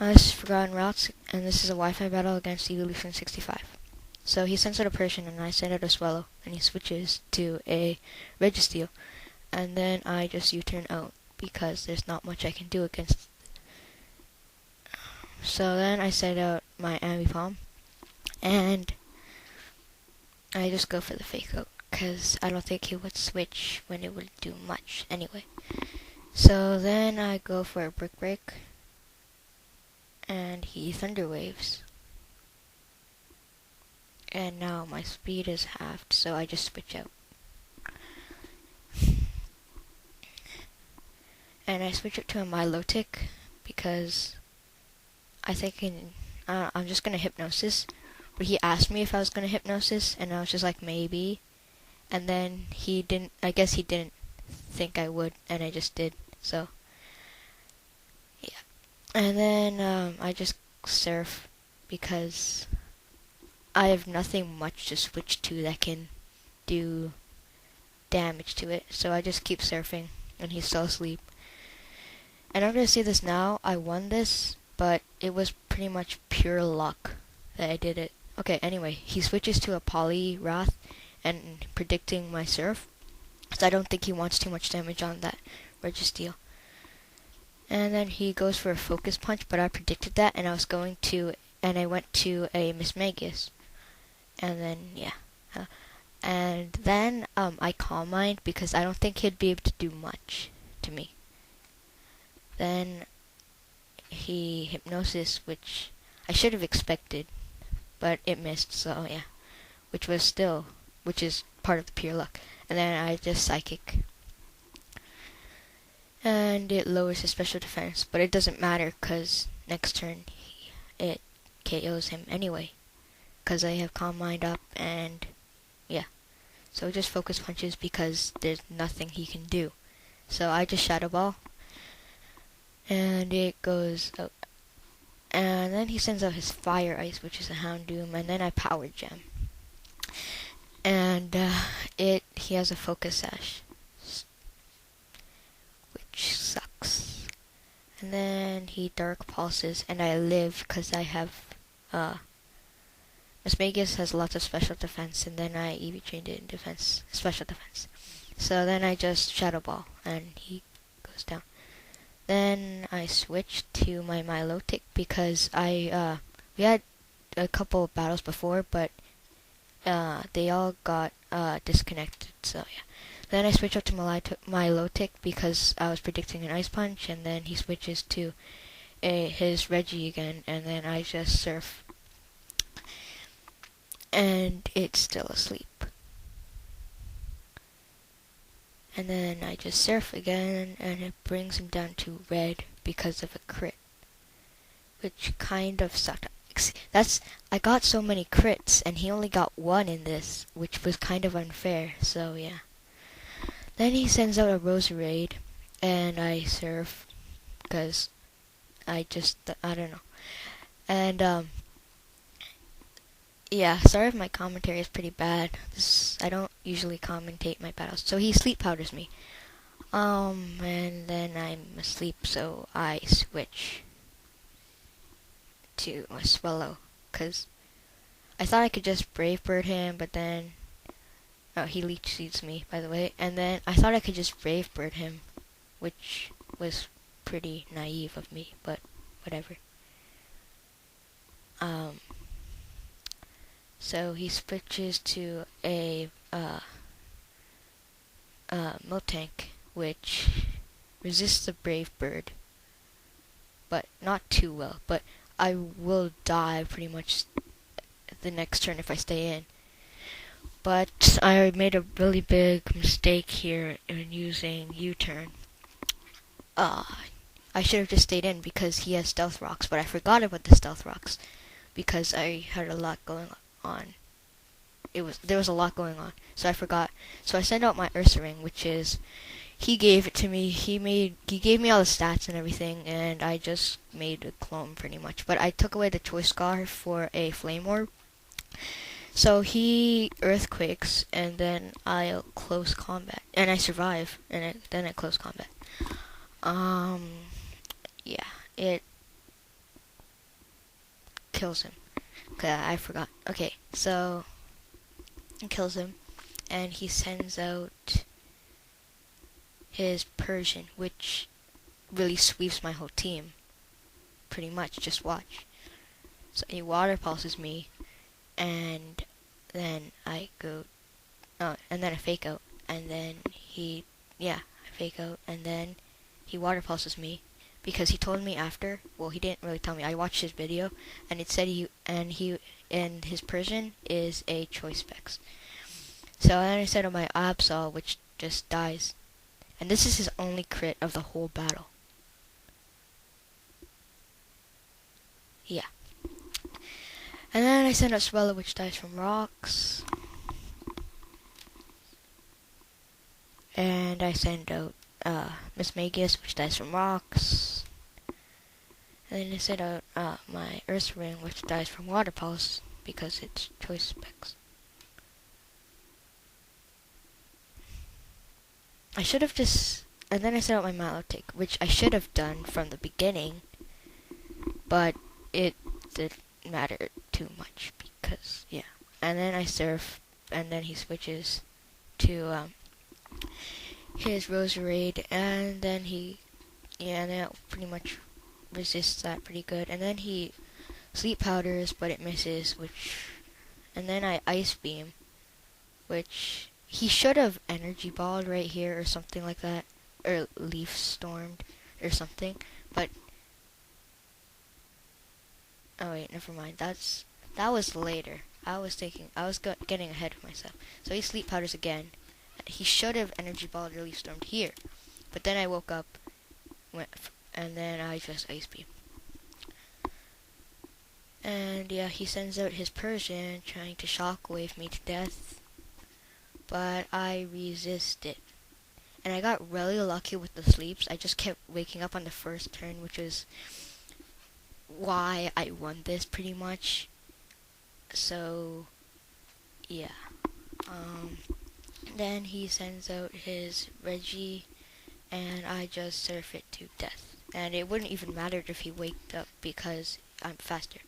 This is Forgotten Routes, and this is a Wi-Fi battle against Eeveelution65. So he sends out a Persian, and I send out a Swallow, and he switches to a Registeel, and then I just U-turn out, because there's not much I can do against. So then I send out my Ambipom, and I just go for the Fake Out, because I don't think he would switch when it would do much anyway. So then I go for a Brick Break, and he Thunder Waves. And now my speed is halved, so I just switch out. And I switch it to a Milotic because I think I'm just gonna Hypnosis. But he asked me if I was gonna Hypnosis, and I was just like, maybe. And then he didn't, I guess he didn't think I would, and I just did, so. Yeah. And then I just Surf because I have nothing much to switch to that can do damage to it, so I just keep surfing, and he's still asleep. And I'm gonna say this now, I won this, but it was pretty much pure luck that I did it. Okay, anyway, he switches to a Poliwrath and predicting my surf, so I don't think he wants too much damage on that Registeel. And then he goes for a Focus Punch, but I predicted that, and I went to a Mismagius. And then, yeah. And then, I Calm Mind because I don't think he'd be able to do much to me. Then, he Hypnosis, which I should have expected, but it missed, so yeah. Which is part of the pure luck. And then I just Psychic. And it lowers his special defense, but it doesn't matter because next turn, it KOs him anyway. Because I have Calm Mind up, and yeah. So just Focus Punches because there's nothing he can do. So I just Shadow Ball, and it goes out. And then he sends out his Fire Ice, which is a Houndoom, and then I Power Gem. And he has a Focus Sash, which sucks. And then he Dark Pulses, and I live because I have Mismagius has lots of special defense, and then I EV trained it in special defense. So then I just Shadow Ball, and he goes down. Then I switched to my Milotic because we had a couple of battles before, but they all got disconnected, so yeah. Then I switch up to Milotic because I was predicting an Ice Punch, and then he switches to his Reggie again, and then I just Surf. And it's still asleep. And then I just Surf again, and it brings him down to red because of a crit, which kind of sucked. I got so many crits, and he only got one in this, which was kind of unfair, so yeah. Then he sends out a Roserade, and I Surf, because I don't know. And, yeah, sorry if my commentary is pretty bad. I don't usually commentate my battles. So he Sleep Powders me. And then I'm asleep, so I switch to a Swallow, because I thought I could just Brave Bird him, but then he Leech Seeds me, by the way, and then I thought I could just Brave Bird him, which was pretty naive of me, but whatever. So he switches to a Miltank, which resists the Brave Bird, but not too well, but I will die pretty much the next turn if I stay in. But I made a really big mistake here in using U-turn. I should have just stayed in because he has Stealth Rocks, but I forgot about the Stealth Rocks because I had a lot going on. There was a lot going on, so I forgot. So I sent out my Ursaring, which is he gave it to me. He gave me all the stats and everything, and I just made a clone pretty much. But I took away the Choice Scar for a Flame Orb. So he Earthquakes, and then I'll Close Combat, and I survive, and then I Close Combat. Yeah, it kills him. I forgot. Okay, so he kills him, and he sends out his Persian, which really sweeps my whole team. Pretty much, just watch. So he water pulses me, and then I go, and then I fake out, and then I fake out, and then he water pulses me, because he told me after, well, he didn't really tell me, I watched his video, and it said and his Persian is a choice specs. So then I set up my Absol, which just dies, and this is his only crit of the whole battle. Yeah. And then I send out Swella, which dies from rocks. And I send out Miss Magius, which dies from rocks. And then I send out my Earth Ring, which dies from Water Pulse, because it's choice specs. I should have just... And then I sent out my Milotic, which I should have done from the beginning, but it didn't matter too much, because, yeah. And then I Surf, and then he switches to his Roserade, and then and that pretty much resists that pretty good. And then he Sleep Powders, but it misses, and then I Ice Beam, which he should have Energy Balled right here or something like that, or Leaf Stormed or something, but oh wait, never mind. That was later. I was getting ahead of myself. So he Sleep Powders again. He should have Energy Balled or Leaf Stormed here, but then I woke up, and then I just Ice Beam. And yeah, he sends out his Persian, trying to Shockwave me to death, but I resist it. And I got really lucky with the sleeps. I just kept waking up on the first turn, which is why I won this pretty much. So yeah. Then he sends out his Reggie, and I just Surf it to death. And it wouldn't even matter if he waked up, because I'm faster.